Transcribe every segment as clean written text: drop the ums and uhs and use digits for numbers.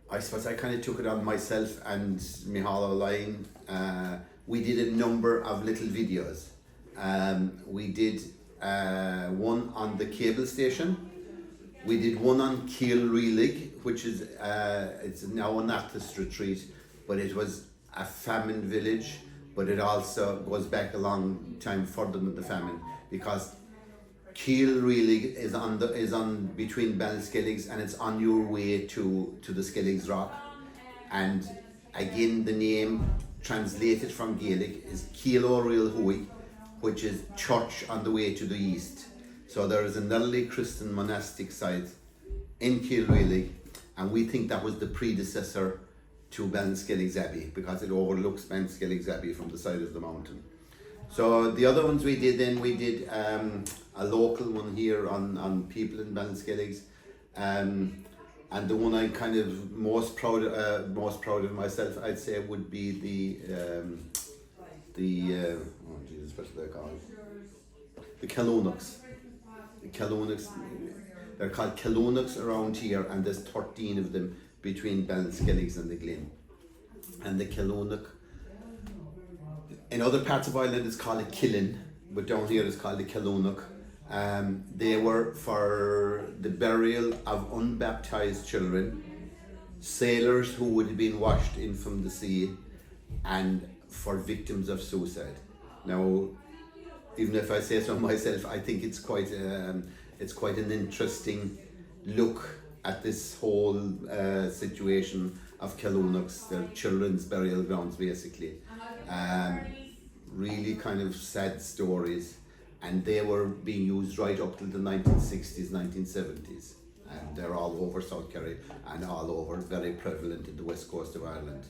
I suppose I kind of took it on myself and Mihala Line. We did a number of little videos. We did one on the cable station. We did one on Ballinskelligs, which is it's now an artist retreat, but it was a famine village. But it also goes back a long time further than the famine, because Ballinskelligs is on between Ballinskelligs, and it's on your way to the Skelligs Rock. And again, the name translated from Gaelic is Ciel Rial Hui, which is church on the way to the east. So there is an early Christian monastic site in Ballinskelligs, and we think that was the predecessor to Ballinskelligs Abbey, because it overlooks Ballinskelligs Abbey from the side of the mountain. So the other ones we did a local one here on people in Ballinskelligs, and the one I'm kind of most proud of myself, I'd say, would be what's they called? The Calonux. The Calonux. They're called Calonux around here, and there's 13 of them between Ballinskelligs and the Glen. And the Calonux, in other parts of Ireland it's called a Killen, but down here it's called a Calonux. They were for the burial of unbaptized children, sailors who would have been washed in from the sea, and for victims of suicide. Now, even if I say so myself, I think it's quite an interesting look at this whole situation of Calonux, the children's burial grounds, basically. Really kind of sad stories, and they were being used right up till the 1960s, 1970s, and they're all over South Kerry and all over, very prevalent in the west coast of Ireland.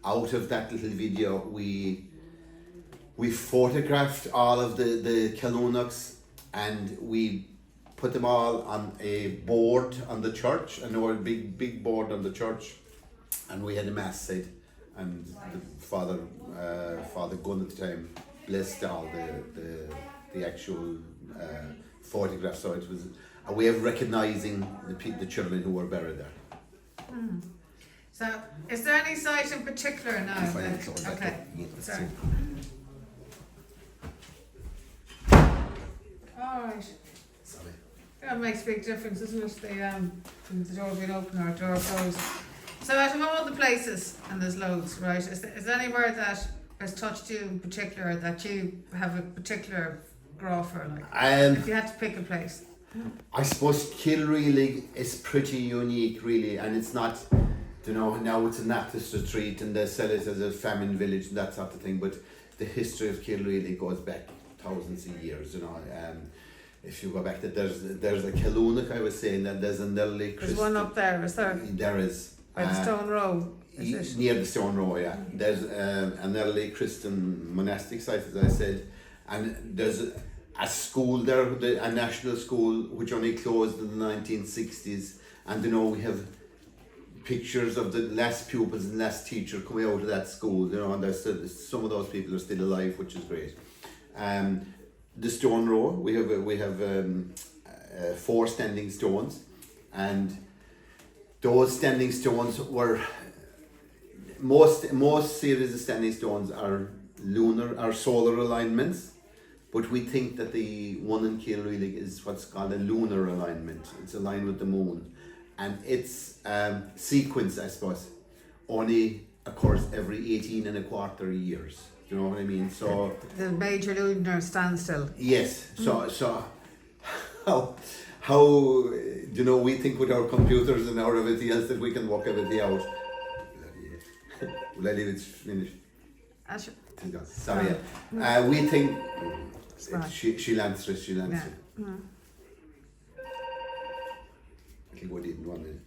Out of that little video, we photographed all of the Calonux, and we put them all on a board on the church, an old big board on the church, and we had a mass said, and the Father Gunn at the time blessed all the actual photographs. So it was a way of recognising the children who were buried there. Mm. So, is there any site in particular now? Okay. Sorry. All right. Sorry. That makes a big difference, doesn't it? The door being open or door closed. So out of all the places, and there's loads, right, is there anywhere that has touched you in particular that you have a particular grow for, like, if you had to pick a place? I suppose Ballinskelligs is pretty unique, really, and it's not, now it's an artist retreat and they sell it as a famine village and that sort of thing, but the history of Ballinskelligs goes back thousands of years, If you go back, there's a Calonux, I was saying, that there's an early Christian... There's one up there, is there? There is. By the Stone Row, is it? Near the Stone Row, yeah. There's an early Christian monastic site, as I said, and there's a school there, a national school, which only closed in the 1960s, and we have pictures of the last pupils and last teacher coming out of that school, and there's still, some of those people are still alive, which is great. The Stone Row, we have 4 standing stones, and those standing stones were most series of standing stones are solar alignments, but we think that the one in Ballinskelligs is what's called a lunar alignment. It's aligned with the moon, and its sequence, I suppose, only occurs every 18 and a quarter years. Do you know what I mean? So the major lunar standstill. Yes. So how we think with our computers and our everything else that we can work everything out. Will I leave it finished? Sure. Sorry. We think she'll answer it. Yeah. I think we didn't want it.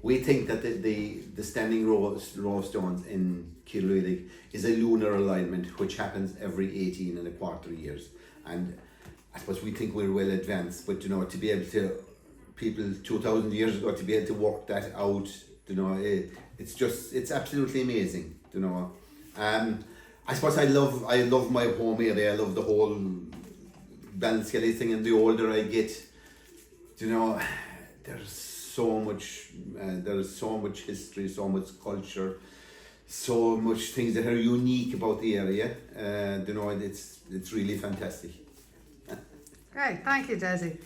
We think that the standing row of stones in Ballinskelligs is a lunar alignment which happens every 18 and a quarter years. And I suppose we think we're well advanced, but to be able to, people 2,000 years ago, to be able to work that out, it's absolutely amazing, I suppose I love my home area. I love the whole Ballinskelligs thing, and the older I get, you know, there's so much history, so much culture, so much things that are unique about the area. You know, it's really fantastic. Great, thank you, Dessie.